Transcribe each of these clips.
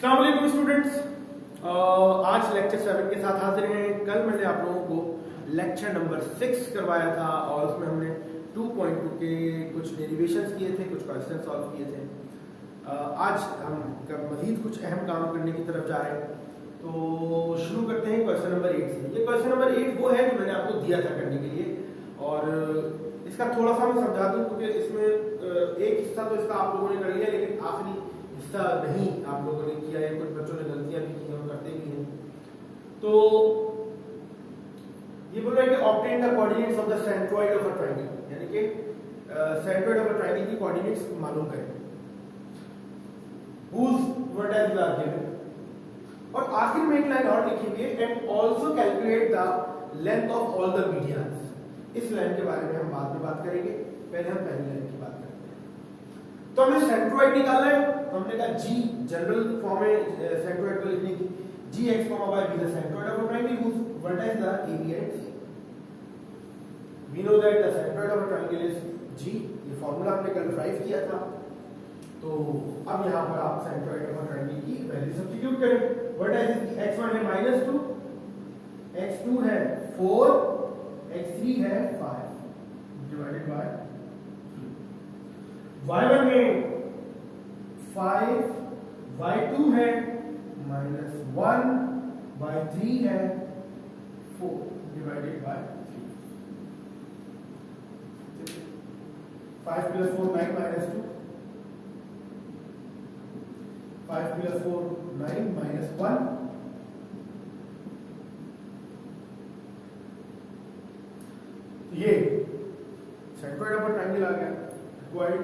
अस्सलाम वालेकुम स्टूडेंट्स। आज लेक्चर 7 के साथ हाजिर हैं। कल मैंने आप लोगों को लेक्चर नंबर 6 करवाया था और उसमें हमने 2.2 के कुछ डेरिवेशंस किए थे, कुछ क्वेश्चन सॉल्व किए थे। आज हम मजीद कुछ अहम काम करने की तरफ जा रहे हैं, तो शुरू करते हैं क्वेश्चन नंबर 8 से। ये क्वेश्चन नंबर 8 वो है जो मैंने आपको दिया था करने के लिए, और इसका थोड़ा सा मैं समझा दूं क्योंकि इसमें एक हिस्सा तो इसका आप लोगों ने कर लिया, लेकिन आखिरी हिस्सा नहीं आप लोगों ने किया है। कुछ बच्चों ने गलतियां भी की हैं और करते भी हैं। तो ये बोल रहा है कि obtain the coordinates of the centroid of a triangle, यानी कि सेंट्रोइड ऑफ अ ट्रायंगल की कोऑर्डिनेट्स मालूम करें, whose vertices are given। और आखिर में एक लाइन और लिखी हुई है, and also calculate the length of all the medians. इस लाइन के बारे में हम बाद में बात करेंगे, पहले हम पहली लाइन की बात करते हैं। तो हमें सेंट्रोइड निकालना है, तो हमने कहा जी जनरल फॉर्म में सेंट्रोइड को लिखने की, G x comma y be the centroid of a triangle whose vertices are AB and C। We know that the centroid of a triangle is G। ये फॉर्मूला हमने कल drive किया था। तो अब यहाँ पर आप सेंट्रोइड ऑफ अ ट्रायंगल की वैल्यू सब्स्टिट्यूट करें। वर्टाइसेस x1 है -2, x2 है 4, x3 है 5 डिवाइडेड बाय y1 है 5, y2 है -1, y3 है 4 डिवाइडेड बाय 5 + 4 9 -2, 5 + 4 9 -1, ये सेंट्रोइड ऑफ अ ट्रायंगल आ गया। रिक्वायर्ड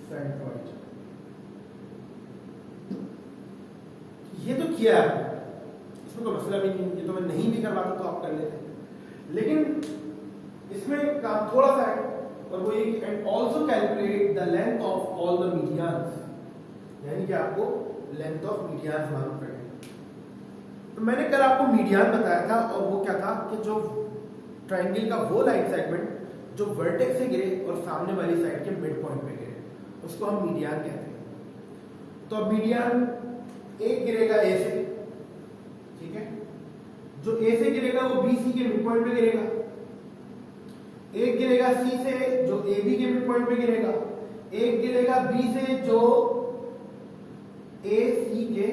सेंट्रोइड, ये तो किया है, इसमें कोई मसला भी नहीं। ये तो मैं नहीं भी करवाता तो आप कर लेते, लेकिन इसमें काम थोड़ा सा है, और वो ये and also calculate the length of all the medians, यानी कि आपको लेंथ ऑफ मीडियंस मालूम करनी है। तो मैंने कल आपको मीडियन बताया था, और वो क्या था कि जो ट्रायंगल का वो लाइन सेगमेंट जो वर्टेक्स से गिरे और सामने वाली साइड के मिड पॉइंट पे गिरे, उसको हम मीडियन कहते हैं। तो अब मीडियन एक गिरेगा ए से, ठीक है, जो ए से गिरेगा वो बी सी के मिड पॉइंट पे गिरेगा। एक गिरेगा सी से जो ए बी के मिड पॉइंट पे गिरेगा। एक गिरेगा बी से जो ए सी के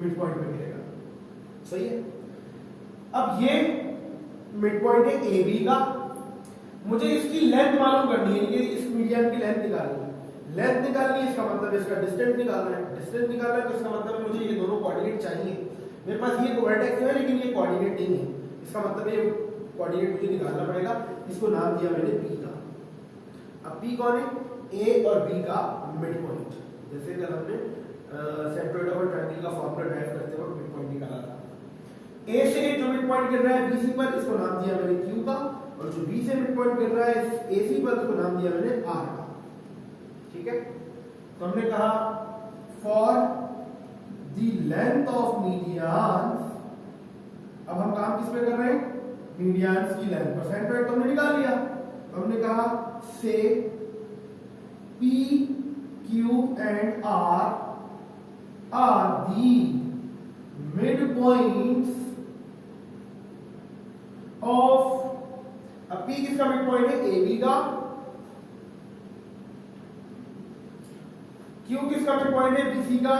मिड पॉइंट पे गिरेगा। सही है। अब ये मिड पॉइंट है ए बी का, मुझे इसकी लेंथ मालूम करनी है, ये इस मीडियन की लेंथ निकालनी है। लेंथ निकालनी है, इसका मतलब इसका डिस्टेंस निकालना है। डिस्टेंस निकालना है तो इसका मतलब मुझे ये दोनों कोऑर्डिनेट चाहिए। मेरे पास ये वर्टेक्स है लेकिन ये कोऑर्डिनेट नहीं है, इसका मतलब ये कोऑर्डिनेट मुझे निकालना पड़ेगा। इसको नाम दिया मैंने पी का। अब पी कौन है? ए और बी का मिड पॉइंट। जैसे कल हमने सेंट्रोइड ऑफ अ ट्रायंगल का फॉर्मूला ड्राइव करते वक्त मिड पॉइंट निकाला था। ए से जो मिड पॉइंट गिर रहा है बी सी पर, इसको नाम दिया मैंने क्यू का, और जो बी से मिड पॉइंट गिर रहा है ए सी पर, उसको नाम दिया मैंने आर का। ठीक है। तो हमने कहा for the length of medians, अब हम काम किस पे कर रहे हैं? मीडियंस की लेंथ पर। सेंट्रोइड तो हमने निकाल लिया, तो हमने कहा से P, Q and R are the midpoints of, अब P किसका मिड पॉइंट है? AB का। Q किसका मिड पॉइंट है? BC का।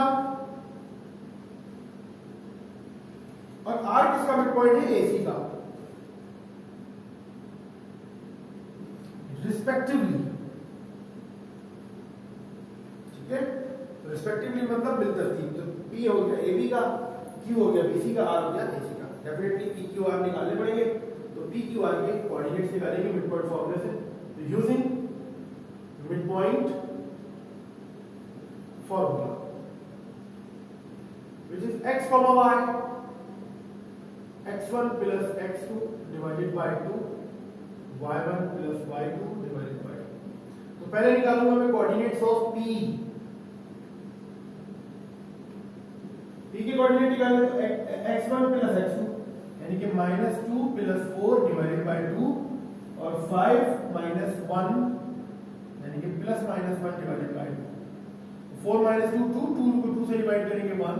और R किसका मिड पॉइंट है? AC का। रिस्पेक्टिवली, ठीक है। रिस्पेक्टिवली मतलब बिलतरतीब। तो P हो गया AB का, Q हो गया BC का, R हो गया AC का। डेफिनेटली PQR निकालने पड़ेंगे, तो PQR के कोऑर्डिनेट्स निकालेंगे मिड पॉइंट फॉर्मूले से। तो using mid point formula which is x, y, x1 + x2 divided by 2, y1 + y2 divided by 2। तो पहले निकालूंगा मैं कोऑर्डिनेट्स ऑफ P। P के कोऑर्डिनेट निकालें तो x1 + x2 यानी कि -2 + 4 डिवाइडेड बाय 2, और 5 - 1 यानी कि +-1 डिवाइडेड बाय 2। 4 माइनस 2 2, 2 को 2 से डिवाइड करेंगे 1,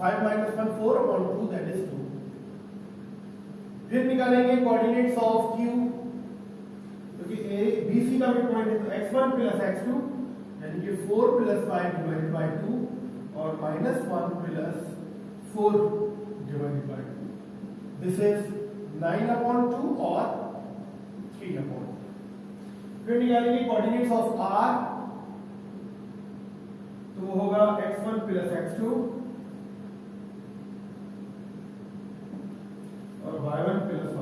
5 माइनस 1 4 अपॉन 2 दैट इज 2। फिर निकालेंगे कोऑर्डिनेट्स ऑफ Q, क्योंकि BC का मिड पॉइंट है, तो x1 प्लस x2 यानी कि 4 प्लस 5 डिवाइडेड बाय 2 और minus 1 plus 4 divided by 2, this is 9 upon 2 और 3 अपॉन। फिर निकालेंगे कोऑर्डिनेट्स ऑफ R, तो वो होगा x1 प्लस x2 और y1 प्लस y,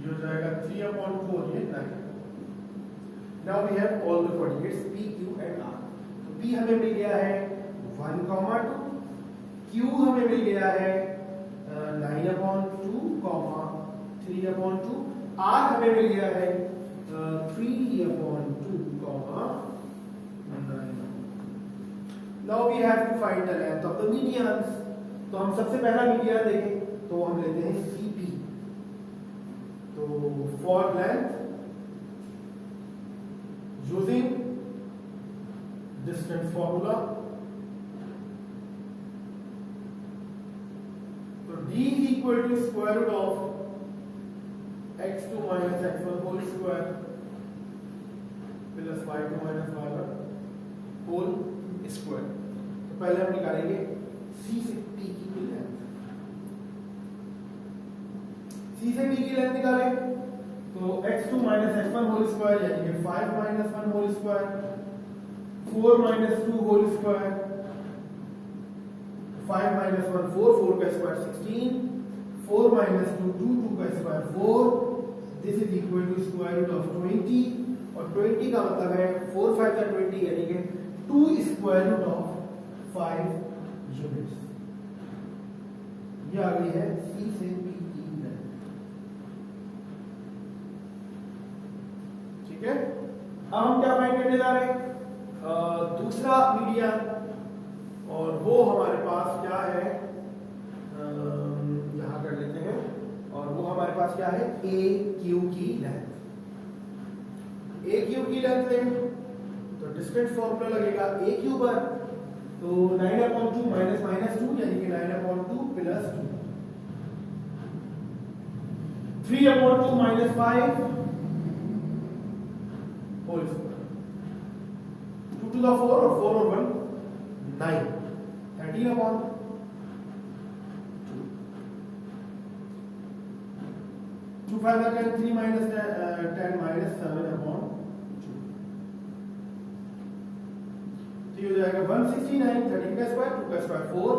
ये हो जाएगा 3 अपॉन 4, ये 9। Now we have all the coordinates p, q and r। तो p हमें मिल गया है 1, 2, q हमें मिल गया है 9 अपॉन 2, 3 अपॉन 2, r हमें मिल गया है 3 upon 2, 9। Now we have to find the length of the medians। तो हम सबसे पहला मीडियन देखें तो हम लेते हैं CP। तो for length using distance formula, तो D is equal to square root of x2 minus x1 whole square plus y2 minus y1 whole square। तो पहले हम निकालेंगे C से P की लेंथ। C से P की लेंथ निकालें तो x2 minus x1 whole square यानी कि 5 minus 1 whole square, 4 minus 2 whole square, 5 minus 1 4, 4 का स्क्वायर 16, 4 minus 2 2, 2 का square 4, this is equal to square root of 20, और 20 का मतलब है 4 5 का 20 यानी कि 2 स्क्वायर रूट ऑफ 5 यूनिट्स। ये आ गई है C से P की लेंथ। ठीक है, अब हम क्या फाइंड करने जा रहे हैं? दूसरा मीडियन, और वो हमारे पास क्या है, यहां कर लेते हैं, और वो हमारे पास क्या है, AQ की लेंथ। AQ की लेंथ लें तो डिस्टेंस फॉर्मूला लगेगा AQ पर, तो 9 अपॉन 2 माइनस माइनस 2 यानी कि 9 upon 2 plus 2, 3 upon 2 minus 5 whole square, 2 to the 4 और 4 और 1 9, 13 अपॉन 2 5 का 10, 3 माइनस 10 माइनस 7 अपॉन 2, तो ये हो जाएगा 169, 13 का स्क्वायर 2 का स्क्वायर 4,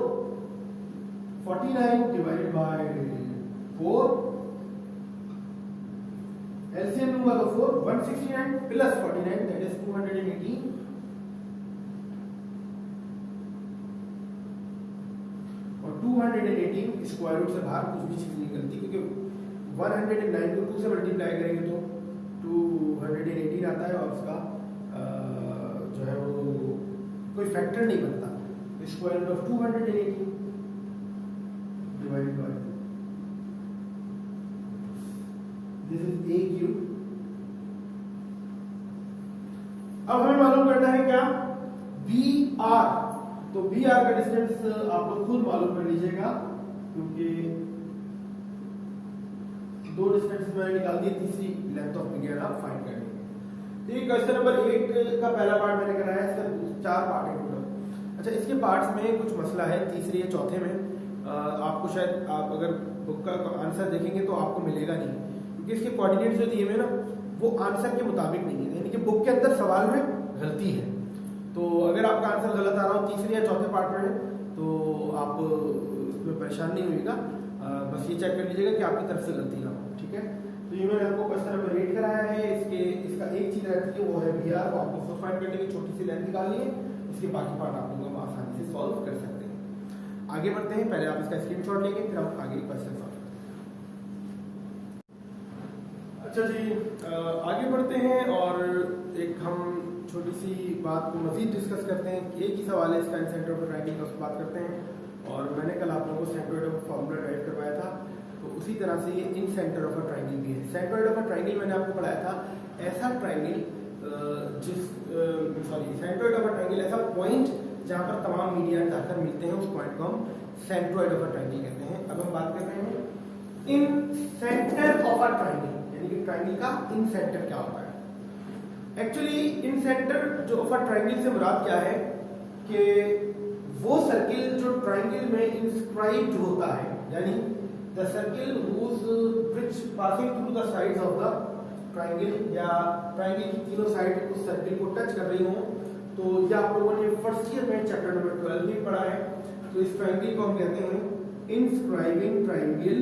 49 डिवाइडेड बाय 4, एलसीएम लूंगा तो 4, 169 प्लस 49 दैट इज 218, और 218 स्क्वायर रूट से बाहर कुछ भी चीज नहीं निकलती, क्योंकि 109 को 2 से मल्टीप्लाई करेंगे तो 218 आता है, और उसका जो है वो कोई फैक्टर नहीं बनता। Square root of 218 divided by 2, this is AQ। अब हमें मालूम करना है क्या, BR। तो BR का डिस्टेंस आप लोग खुद मालूम कर लीजिएगा, क्योंकि दो डिस्टेंस मैंने निकाल दी, तीसरी लेंथ ऑफ मीडियन आप फाइंड करेंगे। तो ये क्वेश्चन नंबर 8 का पहला पार्ट मैंने कराया, इसका 4 पार्ट है टोटल। अच्छा, इसके पार्ट्स में कुछ मसला है, तीसरे या चौथे में आपको शायद, आप अगर बुक का आंसर देखेंगे तो आपको मिलेगा नहीं, क्योंकि इसके कोऑर्डिनेट्स जो दिए हुए ना वो आंसर के मुताबिक नहीं है, यानी कि बुक के अंदर सवाल में गलती है। तो अगर आपका आंसर गलत आ रहा हो तीसरे या चौथे पार्ट में तो आप उसमें परेशान नहीं होइएगा, बस ये चेक कर लीजिएगा कि आपकी तरफ से गलती ना हो। ठीक है, तो ये मैंने आपको क्वेश्चन नंबर 8 कराया है। इसका एक चीज रहती है वो है BR, वो आपको खुद फाइंड करने की छोटी सी लेंथ निकालनी है, इसके बाकी पार्ट आप लोग आसानी से सॉल्व कर सकते हैं। आगे बढ़ते हैं, पहले आप इसका स्क्रीनशॉट लेंगे फिर हम आगे क्वेश्चन सॉल्व करते हैं। अच्छा जी, आगे बढ़ते हैं और एक हम छोटी सी बात को मजीद डिस्कस करते हैं। एक ही सवाल है इसका, इन सेंटर ऑफ ट्रायंगल का, उसकी बात करते हैं। और मैंने कल आप लोगों को सेंट्रोइड ऑफ फॉर्मूला ड्राइव करवाया था, तो उसी तरह से ये इन सेंटर ऑफ अ ट्रायंगल भी है। सेंट्रोइड ऑफ अ ट्रायंगल मैंने आपको पढ़ाया था ऐसा triangle centroid of a triangle ऐसा पॉइंट जहां पर तमाम मीडियन आकर मिलते हैं, उस पॉइंट को हम सेंट्रोइड ऑफ अ ट्राइंगल कहते हैं। अब हम बात कर रहे हैं इन सेंटर ऑफ अ ट्राइंगल, यानी कि ट्राइंगल का इन सेंटर क्या होता है। एक्चुअली इन सेंटर जो ऑफ अ ट्राइंगल से मुराद क्या है कि वो सर्किल जो ट्राइंगल में इंस्क्राइब्ड होता है, यानी the circle whose which passing through the sides of the triangle, या ट्राइंगल की तीनों साइड उस सर्किल को टच कर रही हो। तो ये आप लोगों ने फर्स्ट ईयर में चैप्टर नंबर 12 में पढ़ा है। तो इस ट्राइंगल को हम कहते हैं इंस्क्राइबिंग ट्राइंगल,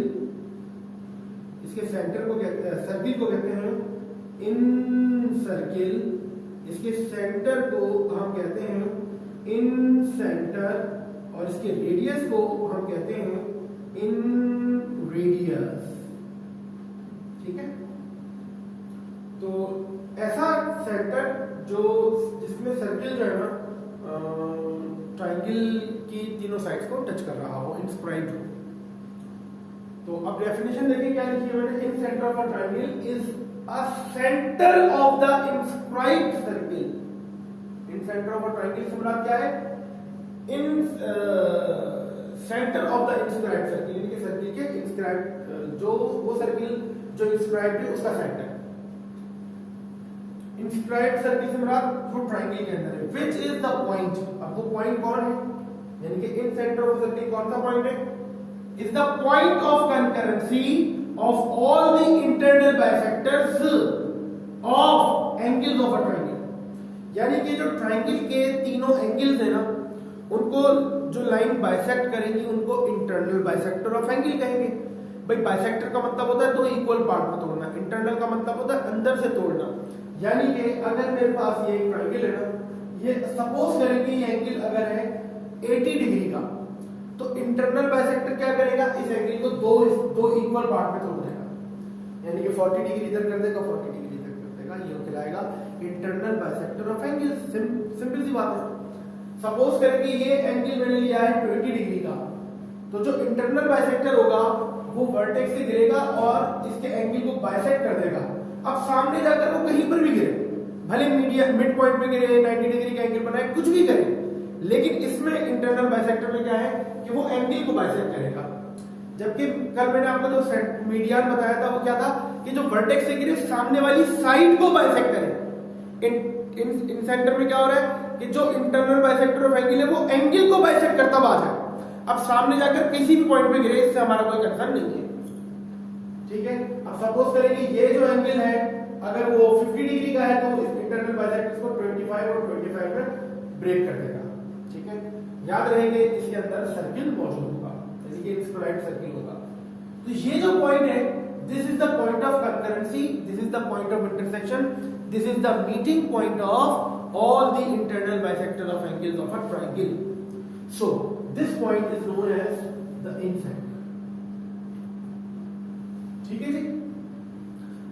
इसके सेंटर को कहते हैं, सर्किल को कहते हैं इन सर्किल, इसके सेंटर को हम कहते हैं इन सेंटर, और इसके रेडियस को हम कहते हैं इन रेडियस। ठीक है, तो ऐसा सेंटर जो जिसमें सर्किल जो है ना ट्राइंगल की तीनों साइड्स को टच कर रहा हो, इंस्क्राइब्ड हो। तो अब डेफिनेशन देखिए क्या लिखी है मैंने, incentre of a triangle is a centre of the inscribed circle. Incentre of a triangle से मुराद क्या है, incentre of the inscribed circle, यानी कि सर्किल के इंस्क्राइब्ड जो वो सर्किल जो इंस्क्राइब्ड है उसका सेंटर। इंस्क्राइब्ड सर्किल से मुराद जो ट्राइंगल के अंदर है, व्हिच इज द पॉइंट। अब वो पॉइंट कौन है, यानी कि इन सेंटर ऑफ सर्किल कौन सा पॉइंट है, is the point of concurrency of all the internal bisectors of angles of a triangle. यानी कि जो ट्राइंगल के तीनों एंगल्स है ना, उनको जो लाइन बाइसेक्ट करेगी उनको इंटरनल बाइसेक्टर ऑफ एंगल कहेंगे। भाई बाइसेक्टर का मतलब होता है दो इक्वल पार्ट में तोड़ना, इंटरनल का मतलब होता है अंदर से तोड़ना। यानी कि अगर मेरे पास ये एक ट्राइंगल है ना, ये सपोज करें कि ये एंगल अगर है 80 डिग्री का, तो इंटरनल बाइसेक्टर क्या करेगा, इस एंगल को दो इक्वल पार्ट में तोड़ देगा, यानी कि 40 डिग्री इधर कर देगा, 40 डिग्री इधर कर देगा, ये कहलाएगा internal bisector of angle. Simple सी बात है। सपोज करें कि ये एंगल मैंने लिया है 20 डिग्री का, तो जो इंटरनल बाइसेक्टर होगा वो वर्टेक्स से गिरेगा और इसके एंगल को बाइसेक्ट कर देगा। अब सामने जाकर वो कहीं पर भी गिरे, भले मिड पॉइंट पे गिरे, 90 डिग्री का एंगल बनाए, कुछ भी करे, लेकिन इसमें इंटरनल बाइसेक्टर में क्या है कि वो एंगल को बाइसेक्ट करेगा। जबकि कल मैंने आपको जो मीडियन बताया था वो क्या था कि जो वर्टेक्स से गिरे सामने वाली साइड को बाइसेक्ट करे। इन सेंटर में क्या हो रहा है कि जो इंटरनल बाइसेक्टर ऑफ एंगल है वो एंगल को बाइसेक्ट करता हुआ आ जाए। अब सामने जाकर किसी भी पॉइंट पे गिरे, इससे हमारा कोई कंसर्न नहीं है। ठीक है, अब सपोज करें कि ये जो एंगल है अगर वो 50 डिग्री का है तो इस इंटरनल बाइसेक्टर को 25 और 25 में ब्रेक कर देगा। ठीक है, याद रहेंगे इसके अंदर सर्किल मौजूद होगा, जैसे कि इंस्क्राइब्ड सर्किल होगा। तो ये जो पॉइंट है, this is the point of concurrency, this is the point of intersection, this is the meeting point of all the internal bisector of angles of a triangle. So this point is known as the incentre. ठीक है जी।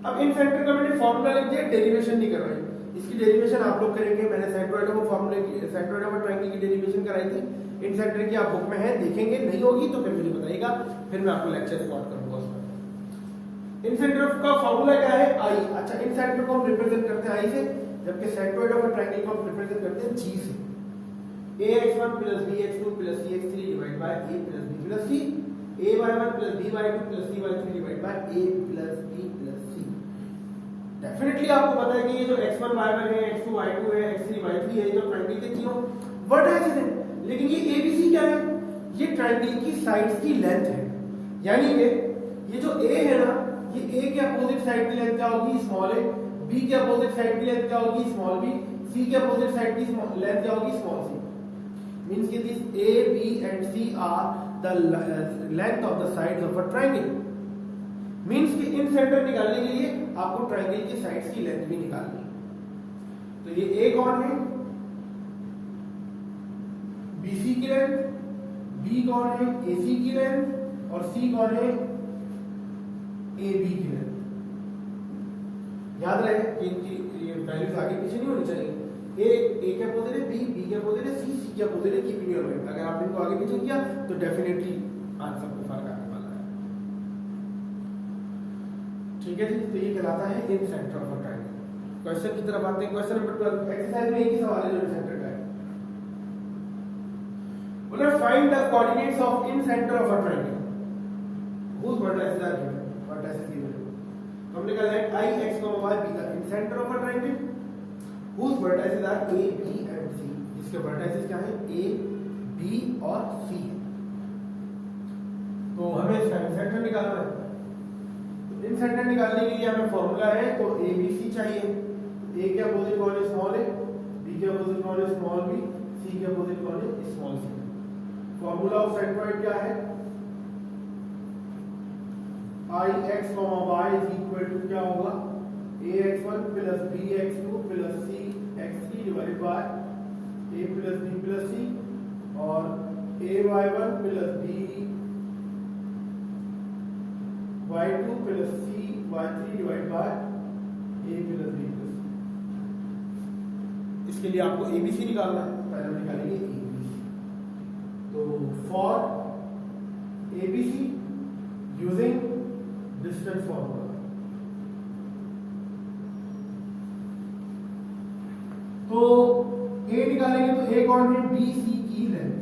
अब इन centre का मैंने formula लिख दिया, derivation नहीं कर रहे, इसकी डेरिवेशन आप लोग करेंगे। मैंने सेंट्रोइड ऑफ फॉर्मूले की, सेंट्रोइड ऑफ ट्रायंगल की डेरिवेशन कराई थी। इन सेंटर की आप बुक में है, देखेंगे, नहीं होगी तो फिर मुझे बताइएगा, फिर मैं आपको लेक्चर रिकॉर्ड करूंगा उसमें। इन सेंटर का फॉर्मूला क्या है, आई। अच्छा, इन सेंटर को हम रिप्रेजेंट करते हैं आई से, जबकि सेंट्रोइड ऑफ ट्रायंगल को हम रिप्रेजेंट करते हैं जी से। ax1 plus bx2 plus cx3 divided by a plus b plus c, ay1 plus by2 plus cy3 divided by a plus b plus c। Definitely आपको पता है कि ये जो x1 y1 है, x2 y2 है, x3 y3 है, ये जो ट्रायंगल के तीनों वर्टेक्स हैं, लेकिन ये abc क्या है, ये ट्रायंगल की साइड्स की लेंथ है। यानी कि ये जो a है ना, ये a के अपोजिट साइड की लेंथ क्या होगी, स्मॉल a, b के अपोजिट साइड की लेंथ क्या होगी, स्मॉल b, c के अपोजिट साइड की लेंथ क्या होगी, स्मॉल c। means कि this a, b and c are the length of the sides of a triangle। means कि इन सेंटर निकालने के लिए आपको ट्रायंगल की साइड्स की लेंथ भी निकालनी है। तो ये a कौन है, bc की लेंथ, b कौन है, ac की लेंथ, और c कौन है, ab की लेंथ। याद रहे कि इनकी ये वैल्यूज आगे पीछे नहीं होनी चाहिए। ए के अपोजिट है बी, बी के अपोजिट है सी, सी के अपोजिट है कीप इन योर माइंड। अगर आप इनको आगे पीछे किया तो डेफिनेटली आंसर को फर्क आने वाला है। ठीक है जी, तो ये कहलाता है incentre of a triangle. Question की तरफ आते हैं। क्वेश्चन नंबर 12 एक्सरसाइज में एक ही सवाल है जो सेंटर का है। बोला find the coordinates of in centre of a triangle whose vertices are given, vertices given। तो हमने कहा let I x, y be the in center of a triangle whose vertices are a, b and c। इसके vertices क्या है? a, b और c है। तो हमें इसका इन सेंटर निकालना है। तो इन सेंटर निकालने के लिए हमें फॉर्मूला है, तो a b c चाहिए। a के अपोजिट कौन है? स्मॉल a, b के अपोजिट कौन है? स्मॉल b, c के अपोजिट कौन है? Small c। Formula of centroid क्या है? I x y is equal to क्या होगा? ax1 plus bx2 plus cx3 divided by a plus b plus c और ay1 plus b y2 plus c y3 divided by a plus b plus c। इसके लिए आपको abc निकालना है। पहले हम निकालेंगे abc। तो for abc using distance formula, तो a निकालेंगे तो a कौन है? BC की लेंथ।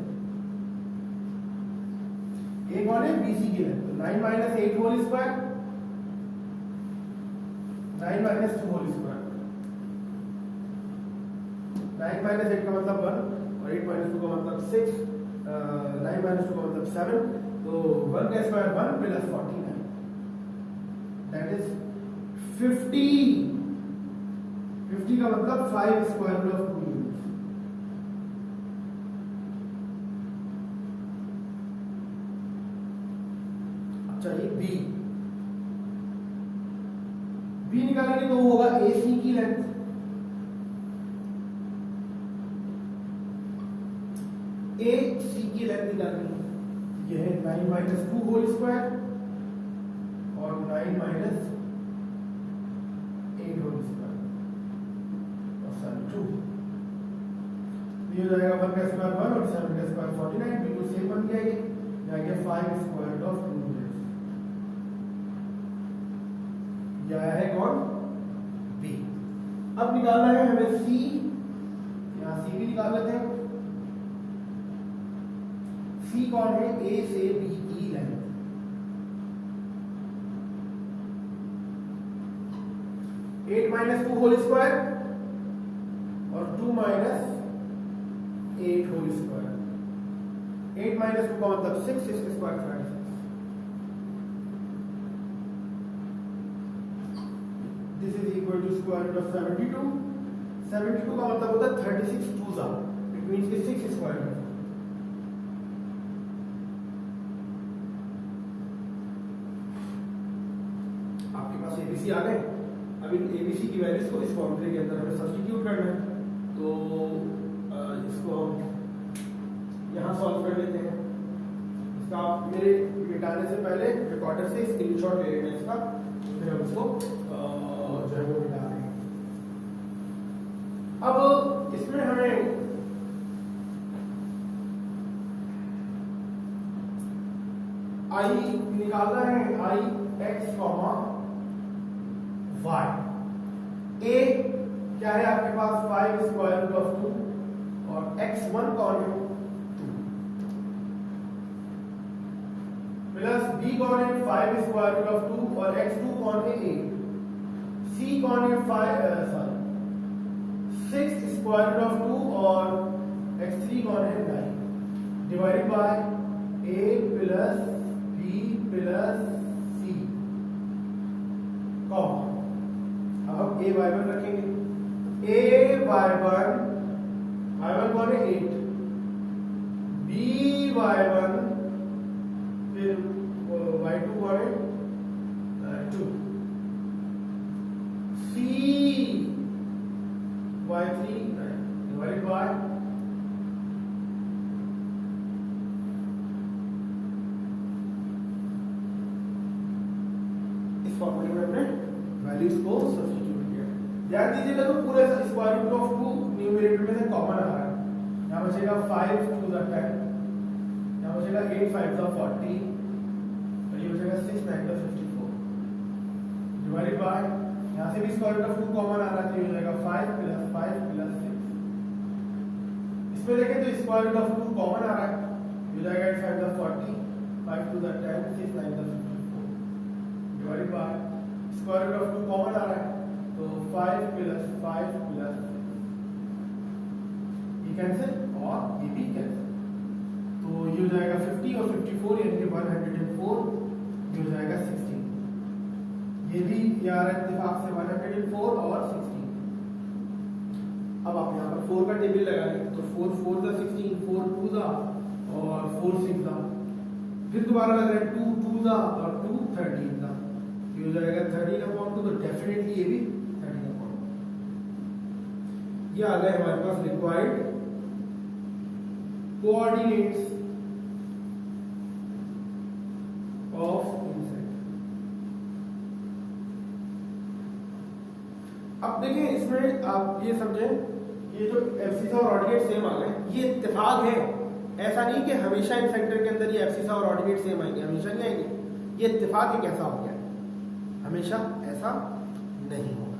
a कौन है? BC की लेंथ। तो 9 - 8 होल स्क्वायर, 9 - 2 होल स्क्वायर। 9 - 8 का मतलब 1 और 8 - 2 का मतलब 6, 9 - 2 का मतलब 7। तो 1 का स्क्वायर 1 प्लस 49, that is 50। 50 का मतलब 5 स्क्वायर रूट ऑफ 2 यूनिट्स। अब चाहिए b। b निकालेंगे तो वो होगा AC की लेंथ। AC की लेंथ निकालनी है, यह है 9 - 2 होल स्क्वायर और 9 - 8 होल स्क्वायर और 2। ये हो जाएगा 1 का स्क्वायर 1 और 7 का स्क्वायर 49, बिल्कुल सेम बन गया। ये जाएगा 5 स्क्वायर ऑफ 2 यूनिट्स। यह है कौन? b। अब निकालना है हमें c। यहां c भी निकाल लेते हैं। c कौन है? a से b की लेंथ। 8 - 2 होल स्क्वायर और 2 - 8 होल स्क्वायर। 8 - 2 का मतलब 6, इसका square 36। This is equal to square root of 72। 72 का मतलब होता है 36 2s are, इट मींस कि 6 स्क्वायर रूट। आपके पास एबीसी आ गए। अब इन एबीसी की वैल्यूज को इस फॉर्मूले के अंदर हमें सब्स्टिट्यूट करना है। तो इसको हम यहाँ सॉल्व कर लेते हैं। इसका आप मेरे मिटाने से पहले रिकॉर्डर से स्क्रीनशॉट ले लेना इसका, फिर हम इसको जो है वो मिटा देंगे। अब इसमें हमें आई निकालना है, आई एक्स y। a क्या है आपके पास? 5 स्क्वायर रूट ऑफ 2 और x1 कौन है? 2 प्लस b कौन है? 5 स्क्वायर रूट ऑफ 2 और x2 कौन है? 8। c कौन है? 6 स्क्वायर रूट ऑफ 2 और x3 कौन है? 9 divided by a plus b plus c common. अब हम a y1 रखेंगे। a y1 कौन है? 8। b y1 फिर y2 कौन है? 2। c y3 डिवाइडेड बाय इस फॉर्मूले में हमने वैल्यूज को सब्स्टिट्यूट किया। ध्यान दीजिएगा तो पूरे स्क्वायर रूट ऑफ 2 न्यूमरेटर में से कॉमन आ रहा है। यहाँ बचेगा 5 2 10, यहाँ बचेगा 8 5 40 और ये बचेगा 6 9 54 डिवाइडेड बाय यहाँ से भी स्क्वायर रूट ऑफ 2 कॉमन आ रहा है, तो ये हो जाएगा 5 प्लस 5 प्लस 6। इसमें देखें तो स्क्वायर रूट ऑफ 2 कॉमन आ रहा है, हो जाएगा 8 5 40, 5 2 10, 6 9 54 divide by square root of 2 common आ रहा है, तो 5 प्लस 5 प्लस 6 ये कैंसिल और ये भी कैंसिल, तो ये हो जाएगा 50 और 54 यानी कि 104, ये हो जाएगा 16। ये भी यार इत्तेफाक से 104 और 16। अब आप यहाँ पर 4 का टेबल लगा लें, तो 4 4 सा 16, 4 2 सा और 4 6 सा, फिर दोबारा लग रहा है 2 2 सा और 2 13 सा, ये हो जाएगा 13/2, तो डेफिनेटली ये भी 13/2। ये आ गए हमारे पास रिक्वायर्ड कोऑर्डिनेट्स ऑफ इंसेक्ट। अब देखिए इसमें आप ये समझें, ये जो एब्सिसा और ऑर्डिनेट सेम आ गए, ये इत्तेफाक है, ऐसा नहीं कि हमेशा इन सेंटर के अंदर ये एब्सिसा और ऑर्डिनेट सेम आएंगे, हमेशा नहीं आएंगे, ये इत्तेफाक है कैसा हो गया, हमेशा ऐसा नहीं होगा।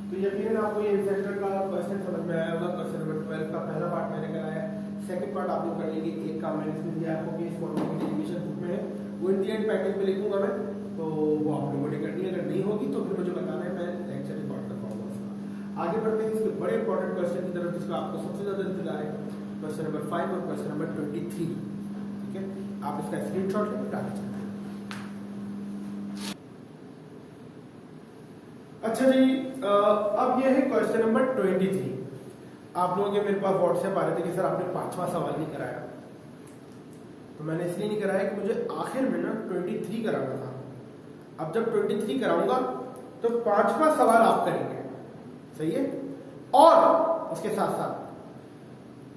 तो यकीनन आपको ये सेंटर का क्वेश्चन समझ में आया होगा। क्वेश्चन नंबर 12 का पहला पार्ट मैंने कराया है, सेकंड पार्ट आप लोग कर लेंगे। एक काम मैंने इसमें दिया आपको कि इस मॉडल की डेरिवेशन बुक में है, वो इंडियन पैकेज में लिखूंगा मैं, तो वो आप लोगों ने करनी है, अगर नहीं होगी तो फिर मुझे बताना है, मैं लेक्चर रिकॉर्ड कर पाऊंगा उसका। आगे बढ़ते हैं इसके बड़े इंपॉर्टेंट क्वेश्चन की तरफ, जिसका आपको सबसे ज्यादा इंतजार है, क्वेश्चन नंबर 5 और क्वेश्चन नंबर 23। ठीक है, आप इसका स्क्रीनशॉट लेकर आगे चलते हैं। अच्छा जी, अब ये है क्वेश्चन नंबर 23। आप लोगों के मेरे पास व्हाट्सएप आ रहे थे कि सर आपने 5वां सवाल नहीं कराया, तो मैंने इसलिए नहीं कराया कि मुझे आखिर में ना 23 कराना था। अब जब 23 कराऊंगा तो 5वां सवाल आप करेंगे, सही है, और उसके साथ साथ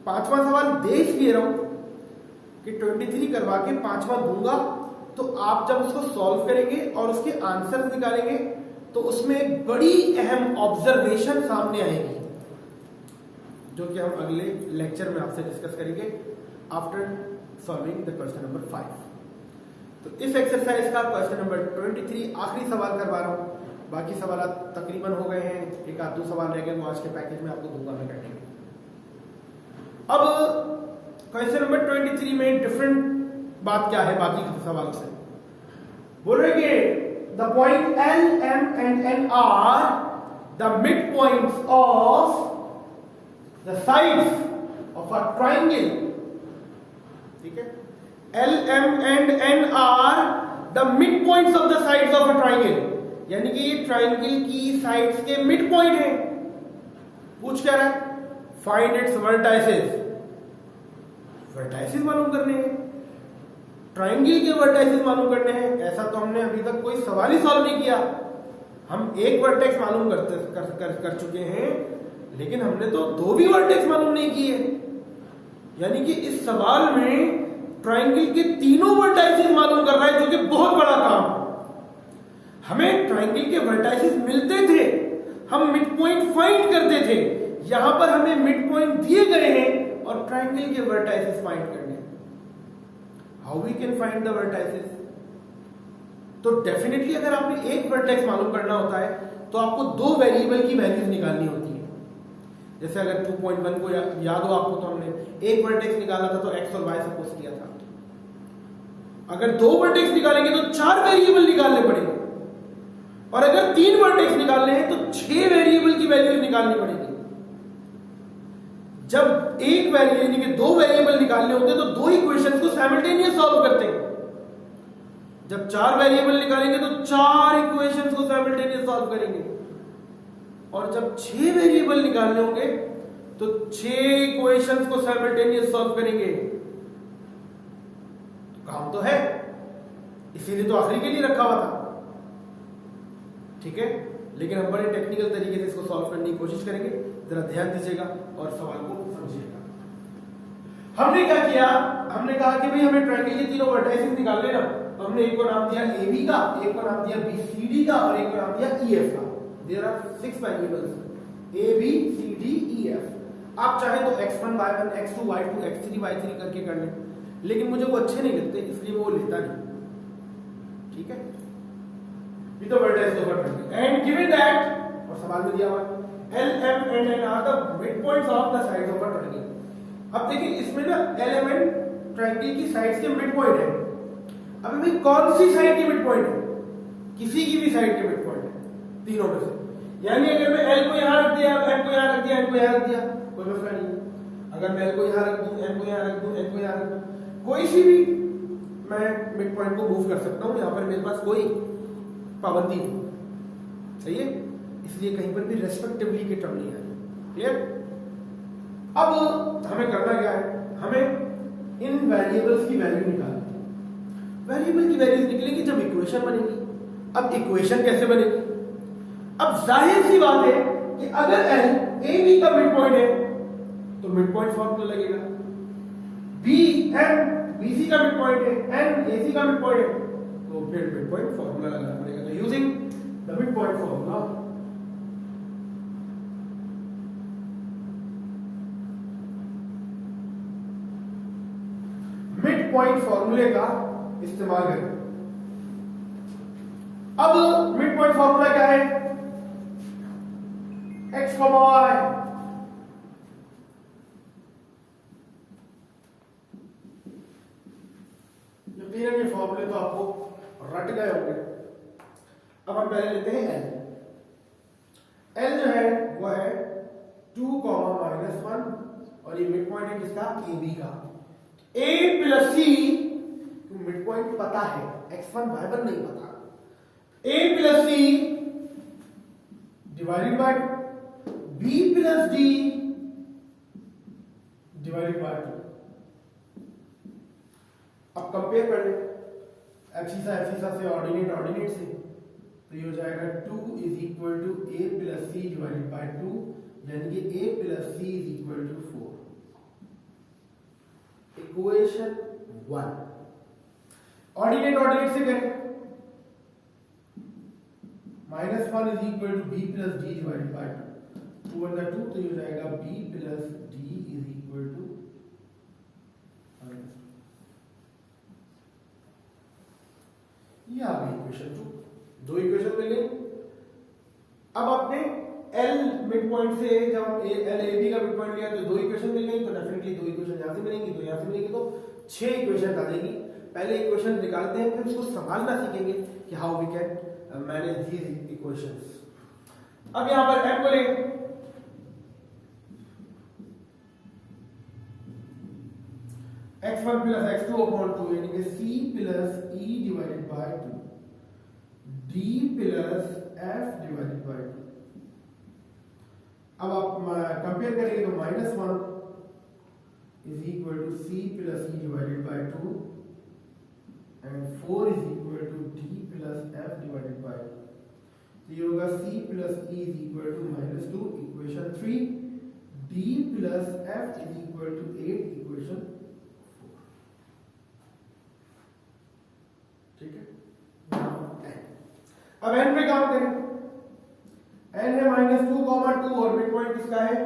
5वां सवाल दे इसलिए रहा हूं कि 23 करवा के 5वां दूंगा, तो आप जब उसको सॉल्व करेंगे और उसके आंसर निकालेंगे तो उसमें एक बड़ी अहम ऑब्जर्वेशन सामने आएगी, जो कि हम अगले लेक्चर में आपसे डिस्कस करेंगे after solving the question number 5। तो इस एक्सरसाइज का क्वेश्चन नंबर 23 आखिरी सवाल करवा रहा हूं, बाकी सवाल तकरीबन हो गए हैं, एक आध दो सवाल रह गए, वो आज के पैकेज में आपको दूंगा मैं करने के। अब क्वेश्चन नंबर 23 में डिफरेंट बात क्या है बाकी सवालों से, बोल रहे कि the point L, M and N are the midpoints of the sides of a triangle. ठीक है, L, M and N are the midpoints of the sides of a triangle, यानी कि ये ट्राइंगल की साइड्स के मिड पॉइंट है। पूछ क्या रहा है, फाइंड इट्स वर्टाइसेस, वर्टाइसेस मालूम करने हैं, ट्राइंगल के वर्टाइसेस मालूम करने हैं। ऐसा तो हमने अभी तक कोई सवाल ही सॉल्व नहीं किया, हम एक वर्टेक्स मालूम कर चुके हैं, लेकिन हमने तो 2 भी वर्टेक्स मालूम नहीं किए, यानी कि इस सवाल में ट्राइंगल के तीनों वर्टाइसेस मालूम कर रहा है, जो कि बहुत बड़ा काम है। हमें ट्राइंगल के वर्टाइसेस मिलते थे, हम मिड पॉइंट फाइंड करते थे, यहां पर हमें मिड पॉइंट दिए गए हैं और ट्राइंगल के वर्टाइसेस फाइंड करने। How we can find the vertices? तो डेफिनेटली अगर आपने एक वर्टेक्स मालूम करना होता है तो आपको 2 वेरिएबल की वैल्यूज निकालनी होती है। जैसे अगर 2.1 को याद हो आपको, तो हमने एक वर्टेक्स निकाला था तो x और y सपोज किया था। अगर 2 वर्टेक्स निकालेंगे तो 4 वेरिएबल निकालने पड़ेंगे, और अगर 3 वर्टेक्स निकालने हैं तो 6 वेरिएबल की वैल्यूज निकालनी पड़ेगी। जब एक वेरिएबल यानी कि 2 वेरिएबल निकालने होते हैं तो 2 इक्वेशंस को साइमल्टेनियस सॉल्व करते हैं। जब 4 वेरिएबल निकालेंगे तो 4 इक्वेशंस को साइमल्टेनियस सॉल्व करेंगे, और जब 6 वेरिएबल निकालने होंगे तो 6 इक्वेशंस को साइमल्टेनियस सॉल्व करेंगे। तो काम तो है, इसीलिए तो आखिरी के लिए रखा हुआ था। ठीक है, लेकिन हम बड़े टेक्निकल तरीके से इसको सॉल्व करने की कोशिश करेंगे, जरा ध्यान दीजिएगा और सवाल को समझिएगा। हमने क्या किया, हमने कहा कि भाई हमें ट्रायंगल के तीनों वर्टाइसेस निकालने ना, तो हमने एक को नाम दिया AB का, एक को नाम दिया BCD का और एक को नाम दिया EF का। There are 6 variables AB CD EF। आप चाहे तो x1 y1 x2 y2 x3 y3 करके कर लें, लेकिन मुझे वो अच्छे नहीं लगते, इसलिए वो लेता नहीं। ठीक है, with the vertex over 20 and given that और सवाल में दिया हुआ L M and N are the midpoints of the sides of a triangle। अब देखिए इसमें ना L M N ट्रायंगल की साइड्स के मिड पॉइंट है। अब भाई कौन सी साइड की मिड पॉइंट है? किसी की भी साइड के मिड पॉइंट है तीनों में से। यानी अगर मैं L को यहां रख दिया, M को यहां रख दिया, N को यहां रख दिया, कोई मसला नहीं है। अगर मैं L को यहां रख दूं, M को यहां रख दूं, N को यहां रख दूं, कोई सी भी मैं मिड पॉइंट को मूव कर सकता हूं। यहां पर मेरे पास कोई पाबंदी नहीं, सही है। इसलिए कहीं पर भी रेस्पेक्टिवली की टर्म नहीं आई। क्लियर? अब हमें करना क्या है? हमें इन वेरिएबल्स की वैल्यू निकालनी है। वेरिएबल की वैल्यूज निकलेगी जब इक्वेशन बनेगी। अब इक्वेशन कैसे बनेगी? अब जाहिर सी बात है कि अगर L A B का मिड पॉइंट है तो मिड पॉइंट फॉर्मूला लगेगा। B M B C का मिड पॉइंट है, N A C का मिड पॉइंट है, तो फिर मिड पॉइंट फॉर्मूला लगाना पड़ेगा। तो using the mid point formula mid point फॉर्मूले का इस्तेमाल करें। अब मिड पॉइंट फॉर्मूला क्या है? x, y। यकीनन ये फॉर्मूले तो आपको रट गए होंगे। अब हम पहले लेते हैं L। L जो है वो है 2, -1 और ये मिड पॉइंट है किसका? AB का। A plus C mid point पता है, x1 y1 नहीं पता। A plus C divided bye B plus D divided by 2। अब कंपेयर कर लें एब्सिसा से ऑर्डिनेट से, तो ये हो जाएगा 2 is equal to A plus C divided by 2, यानी कि A plus C is equal to 4। Equation 1 ordinate से करें, -1 is equal to B plus D divided by 2, 2 × 2 तो ये हो जाएगा B plus D is equal to, ये आ गई इक्वेशन 2। दो इक्वेशन मिल गई। अब आपने L मिड पॉइंट से जब हम L A B का मिड पॉइंट लिया तो दो इक्वेशन मिल गई, तो डेफिनेटली दो इक्वेशन यहां से मिलेंगी, तो यहां से मिलेंगी, तो 6 इक्वेशन आ जाएगी। पहले इक्वेशन निकालते हैं, फिर उसको संभालना सीखेंगे कि how we can manage these equations. अब यहां पर M को लें, x1 प्लस x2 अपॉन 2 यानी कि C plus E divided by 2, D plus F divided by 2। अब आप कंपेयर करेंगे तो -1 is equal to C plus E divided by 2 and 4 is equal to D plus F divided by 2। तो ये होगा C plus E is equal to -2। Equation 3 D plus F is equal to 8। Equation 4। ठीक है। अब n पे काम करें। n है -2, 2 और मिड पॉइंट किसका है?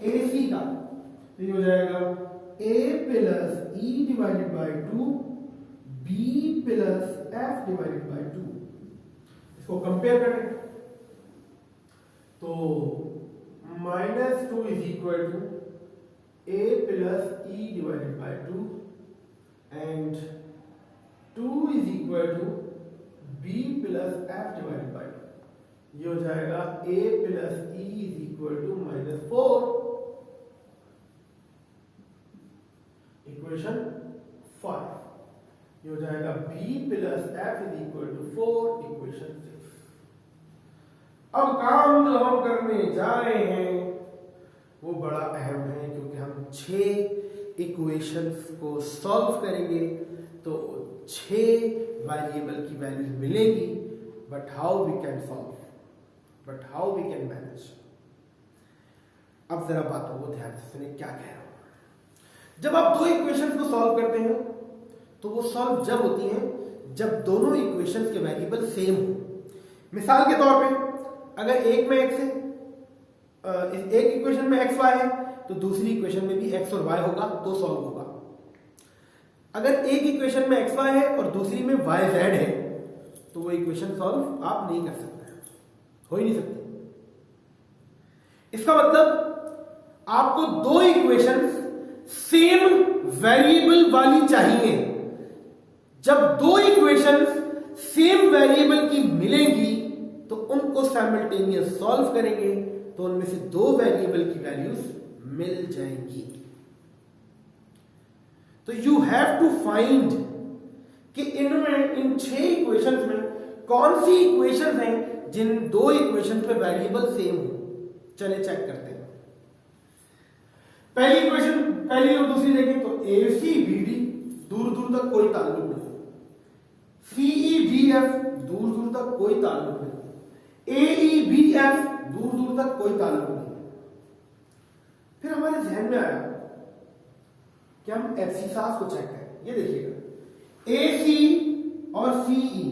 AC का, तो ये हो जाएगा A plus E divided by 2, B plus F divided by 2। इसको कंपेयर करें तो -2 is equal to A plus E divided by 2 and 2 is equal to B plus F divided by 2। ये हो जाएगा A plus E is equal to -4। Equation 5। ये हो जाएगा B plus F is equal to 4। Equation 6। अब काम जो हम करने जा रहे हैं वो बड़ा अहम है, क्योंकि हम 6 इक्वेशंस को सॉल्व करेंगे तो 6 वेरिएबल की वैल्यूज मिलेगी। But how we can solve, but how we can manage. अब जरा बातों को ध्यान से सुनिए क्या कह रहा हूं। जब आप दो इक्वेशंस को सॉल्व करते हैं तो वो सॉल्व जब होती हैं जब दोनों इक्वेशंस के वेरिएबल सेम हो। मिसाल के तौर पे अगर एक में x है, एक इक्वेशन में x y है तो दूसरी इक्वेशन में भी x और y होगा तो सॉल्व होगा। अगर एक इक्वेशन में xy है और दूसरी में yz है तो वो इक्वेशन सॉल्व आप नहीं कर सकते, हो ही नहीं सकती। इसका मतलब आपको दो इक्वेशंस सेम वेरिएबल वाली चाहिए। जब दो इक्वेशंस सेम वेरिएबल की मिलेंगी तो उनको साइमल्टेनियस सॉल्व करेंगे तो उनमें से दो वेरिएबल की वैल्यूज मिल जाएंगी। तो यू हैव टू फाइंड कि इनमें इन 6 इक्वेशंस में कौन सी इक्वेशंस हैं जिन दो इक्वेशंस में वेरिएबल सेम हो। चले चेक करते हैं। पहली इक्वेशन, पहली और दूसरी देखें तो ACBD दूर दूर तक कोई ताल्लुक नहीं, CEDF दूर दूर तक कोई ताल्लुक नहीं, AEBF दूर दूर तक कोई ताल्लुक नहीं। फिर हमारे जहन में आया कि हम एब्सिसास को चेक करें। ये देखिएगा, AC और CE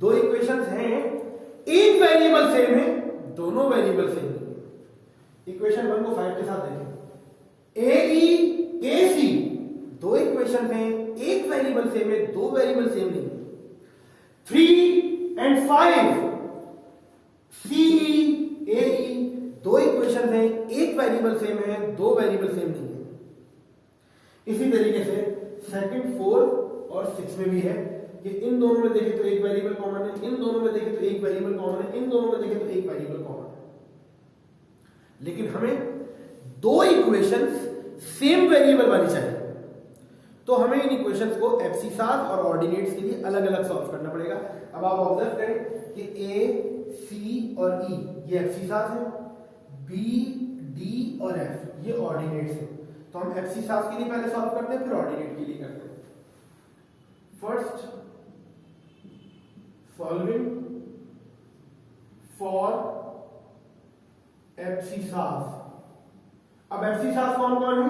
दो इक्वेशंस हैं, एक वेरिएबल सेम है, दोनों वेरिएबल सेम नहीं है। इक्वेशन 1 को 5 के साथ देखें। AEAC दो इक्वेशन हैं, एक वेरिएबल सेम है, दो वेरिएबल सेम नहीं है। 3 and 5 CEAE दो इक्वेशन हैं, एक वेरिएबल सेम है, दो वेरिएबल सेम नहीं है। इसी तरीके से सेकंड, 4 और 6 में भी है कि इन दोनों में देखें तो एक वेरिएबल कॉमन है, इन दोनों में देखें तो एक वेरिएबल कॉमन है, इन दोनों में देखें तो एक वेरिएबल कॉमन है। लेकिन हमें दो इक्वेशंस सेम वेरिएबल वाली चाहिए, तो हमें इन इक्वेशंस को एब्सिसास और ऑर्डिनेट्स के लिए अलग अलग सॉल्व करना पड़ेगा। अब आप ऑब्जर्व करें कि A, C और E ये एब्सिसास है, B, D और F ये ऑर्डिनेट्स हैं। तो हम एब्सिसास के लिए पहले सॉल्व करते हैं, फिर ऑर्डिनेट के लिए करते हैं। First solving for abscissas. अब एब्सिसास कौन कौन है?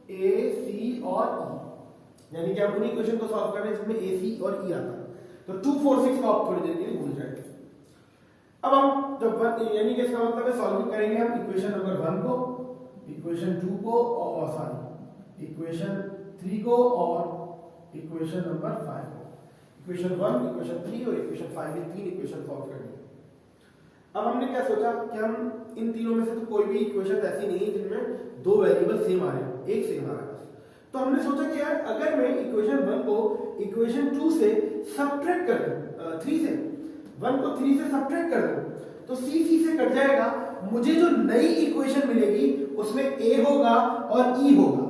A, C और E, यानी कि हम उन्हीं क्वेश्चन को सॉल्व कर रहे हैं जिसमें A, C और E आता है। तो 2, 4, 6 को आप थोड़ी देर के लिए भूल जाएंगे। अब हम जब यानी कि इसका मतलब है सॉल्विंग करेंगे हम इक्वेशन नंबर 1 को, इक्वेशन 2 को और सॉरी इक्वेशन 3 को और इक्वेशन नंबर 5 को। इक्वेशन 1, इक्वेशन 3 और इक्वेशन 5 ये तीन इक्वेशन सॉल्व करनी है। अब हमने क्या सोचा कि हम इन तीनों में से तो कोई भी इक्वेशन ऐसी नहीं है जिनमें दो वेरिएबल सेम आ रहे हैं, एक सेम आ रहा है। तो हमने सोचा कि यार अगर मैं इक्वेशन 1 को इक्वेशन 2 से सब्ट्रैक्ट कर दूं, 3 से 1 को 3 से सब्ट्रैक्ट कर दूं तो C से कट जाएगा, मुझे जो नई इक्वेशन मिलेगी उसमें A होगा और E होगा,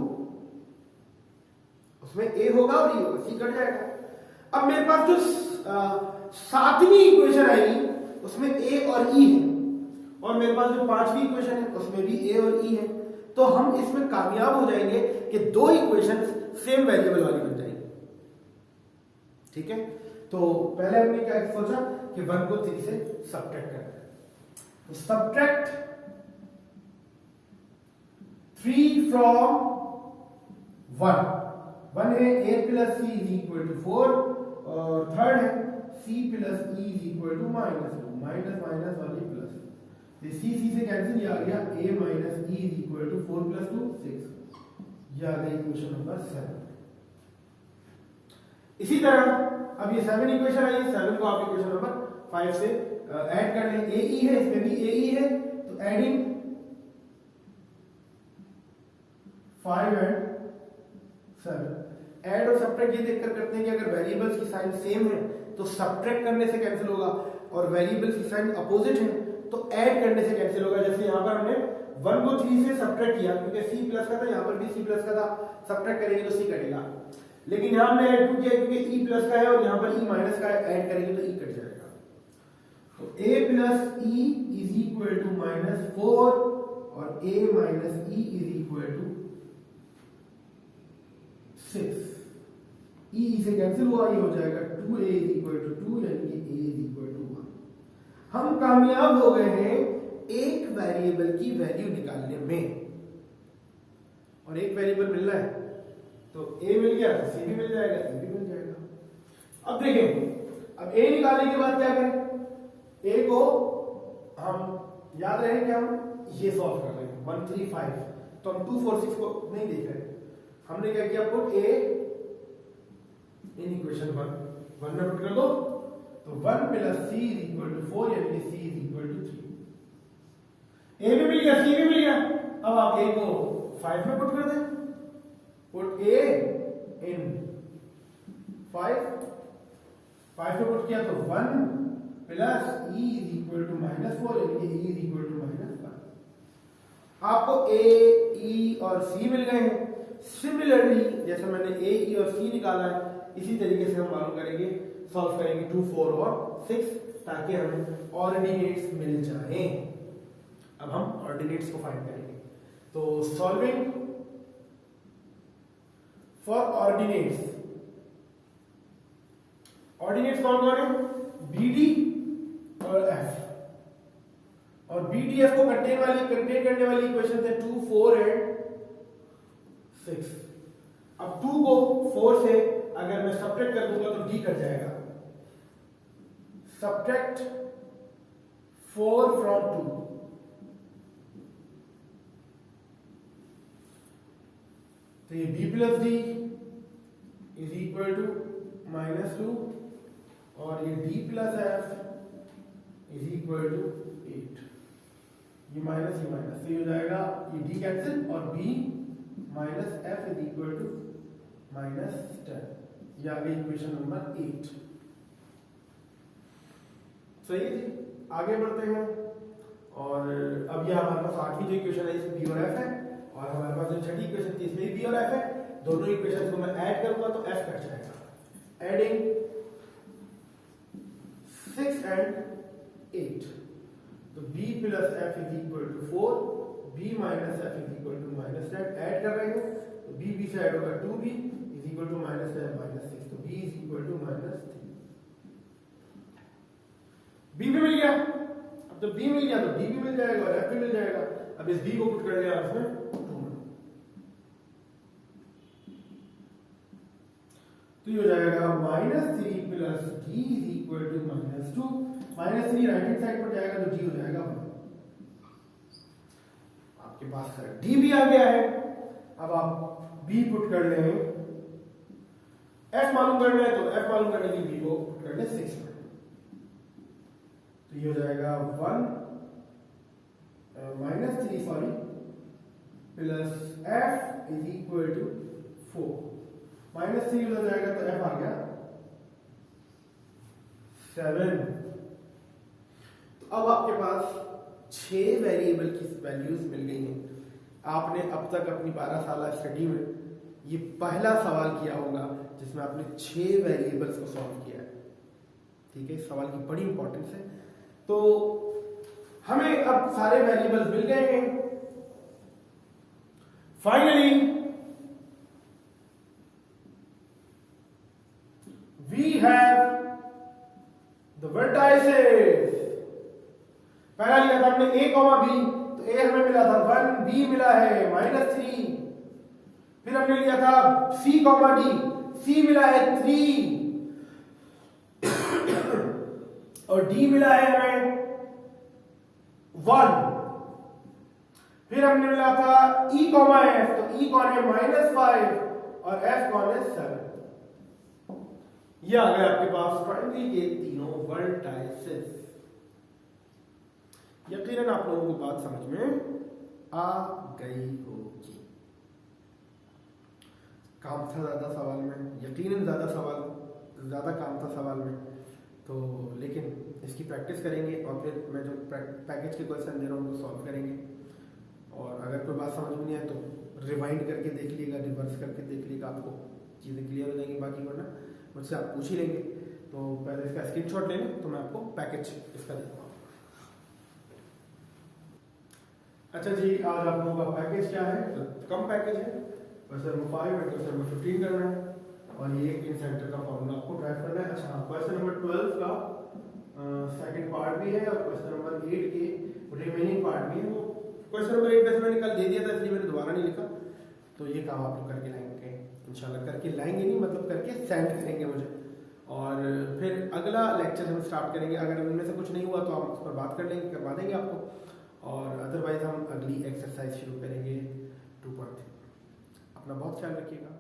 उसमें A होगा और E होगा, C कट जाएगा। अब मेरे पास जो 7वीं इक्वेशन आएगी उसमें A और E है, और मेरे पास जो 5वीं इक्वेशन है उसमें भी A और E है। तो हम इसमें कामयाब हो जाएंगे कि दो इक्वेशन सेम वेरिएबल वाली बन जाएंगी। ठीक है, तो पहले हमने क्या सोचा कि 1 को 3 से सब्ट्रैक्ट करना है। तो सब्ट्रैक्ट 3 फ्रॉम 1 है A plus C is equal to 4, और थर्ड है C plus E is equal to -2, minus minus वाली प्लस। C से कैंसिल, ये आ गया A minus E is equal to 4 plus 2 6। ये आ गई इक्वेशन नंबर 7। इसी तरह अब ये 7 इक्वेशन आई है, 7 को आप इक्वेशन नंबर 5 से ऐड कर लें। AE है, इसमें भी AE है, तो एडिंग 5 एंड 7। ऐड और सब्ट्रैक्ट ये देखकर करते हैं कि अगर वेरिएबल्स की साइन सेम है तो सब्ट्रैक्ट करने से कैंसिल होगा, और वेरिएबल्स की साइन अपोजिट है तो ऐड करने से कैंसिल होगा। जैसे यहां पर हमने 1 को 3 से सब्ट्रैक्ट किया क्योंकि C प्लस का था, यहां पर भी C प्लस का था, सब्ट्रैक्ट करेंगे तो C कटेगा। लेकिन यहां हमने ऐड किया क्योंकि E प्लस का है और यहां पर E माइनस का है, ऐड करेंगे तो E कट जाएगा। तो A plus E is equal to -4 और A minus E is equal to 6। E से कैंसिल हुआ, ये हो जाएगा 2A इज इक्वल टू 2, यानी कि A इज इक्वल टू 1। हम कामयाब हो गए हैं एक वेरिएबल की वैल्यू निकालने में, और एक वेरिएबल मिल रहा है तो A मिल गया तो C भी मिल जाएगा, E भी मिल जाएगा। अब देखें, अब A निकालने के बाद क्या करें? A को हम याद रहे कि हम ये सॉल्व कर रहे हैं 1 3 5, तो हम 2 4 6 को नहीं देख रहे। हमने क्या किया, पुट A इन इक्वेशन 1 में पुट कर दो, तो 1 plus C is equal to 4, यानी कि C is equal to 3। A भी मिल गया, सी भी मिल गया। अब आप ए को 5 में पुट कर दें, पुट ए इन 5 में पुट किया तो 1 plus E is equal to -4, यानी कि ई इज इक्वल टू -5। आपको ए, ई और सी मिल गए हैं। सिमिलरली जैसे मैंने ए, ई और सी निकाला है, इसी तरीके से हम मालूम करेंगे, सॉल्व करेंगे 2, 4 और 6, ताकि हमें ऑर्डिनेट्स मिल जाएं। अब हम ऑर्डिनेट्स को फाइंड करेंगे। तो सॉल्विंग फॉर ऑर्डिनेट्स, ऑर्डिनेट्स कौन कौन है? बी डी और एफ। और बी डी एफ को कंटेन करने वाली इक्वेशन है 2, 4 एंड 6। अब 2 को 4 से अगर मैं सब्ट्रैक्ट कर दूंगा तो डी कट जाएगा। सब्ट्रैक्ट 4 फ्रॉम 2, तो ये b plus D is equal to -2 और ये d plus F is equal to 8। ये माइनस तो ये हो जाएगा, ये d कैंसिल और b minus F is equal to -10। ये आ गई इक्वेशन नंबर 8। सही है जी, आगे बढ़ते हैं। और अब ये हमारे पास 8वीं जो इक्वेशन है इसमें b और f है, और हमारे पास जो छठी इक्वेशन थी इसमें b और f है। दोनों इक्वेशन को मैं ऐड करूंगा तो f कट जाएगा। एडिंग 6 एंड 8, तो b plus F is equal to 4, b minus F is equal to -10। Add कर रहे हैं तो b से ऐड होगा 2b इज इक्वल टू -10 -6, तो b is equal to -3। b भी मिल गया। अब तो b मिल गया तो d भी मिल जाएगा और f भी मिल जाएगा। अब इस b को पुट कर दिया उसमें 2 में, तो ये हो जाएगा -3 plus d is equal to -2। -3 right hand side पर जाएगा तो d हो जाएगा 1। आपके पास d भी आ गया है। अब आप b पुट कर लें, f मालूम करना है तो f मालूम करने के लिए b को पुट कर लें 6 में, तो ये हो जाएगा 3 sorry plus f is equal to 4। -3 हो जाएगा तो f आ गया 7। तो अब आपके पास 6 वेरिएबल की वैल्यूज मिल गई हैं। आपने अब तक अपनी 12 साल स्टडी में ये पहला सवाल किया होगा जिसमें आपने 6 वेरिएबल्स को सॉल्व किया है। ठीक है, सवाल की बड़ी इंपॉर्टेंस है। तो हमें अब सारे वेरिएबल्स मिल गए हैं। Finally we have the vertices। पहला लिया था हमने a, b, तो a हमें मिला था 1, b मिला है -3। फिर हमने लिया था c, d, c मिला है 3 और d मिला है हमें 1। फिर हमने मिला था e, f, तो e कौन है -5 और f कौन है 7। ये आ गए आपके पास ट्रायंगल के तीनों वर्टाइसेस। यकीनन आप लोगों को बात समझ में आ गई होगी। काम था ज्यादा सवाल में, यकीनन ज्यादा काम था सवाल में, तो लेकिन इसकी प्रैक्टिस करेंगे और फिर मैं जो पैकेज के क्वेश्चन दे रहा हूँ उनको सॉल्व करेंगे। और अगर कोई बात समझ में नहीं आए तो रिवाइंड करके देख लीजिएगा, रिवर्स करके देख लीजिएगा, आपको चीज़ें क्लियर हो जाएंगी। बाकी वरना मुझसे आप पूछ ही लेंगे। तो पहले इसका स्क्रीनशॉट ले लें तो मैं आपको पैकेज इसका देता हूँ। अच्छा जी, आज आप लोगों का पैकेज क्या है? तो कम पैकेज है, क्वेश्चन नंबर 5 और क्वेश्चन नंबर 15 करना है और ये इन सेंटर का फॉर्मूला आपको ड्राइव करना है। अच्छा, क्वेश्चन नंबर 12 का सेकंड पार्ट भी है और क्वेश्चन नंबर 8 के रिमेनिंग पार्ट भी है। वो क्वेश्चन नंबर 8 वैसे मैंने कल दे दिया था, इसलिए मैंने दोबारा नहीं लिखा। तो ये काम आप लोग करके लाएंगे इंशाल्लाह, करके लाएंगे नहीं मतलब करके सेंड करेंगे मुझे। और फिर अगला लेक्चर हम स्टार्ट करेंगे। अगर इनमें से कुछ नहीं हुआ तो हम उस पर बात कर लेंगे, करवा देंगे आपको। और अदरवाइज हम अगली एक्सरसाइज शुरू करेंगे 2.3। अपना बहुत ख्याल रखिएगा।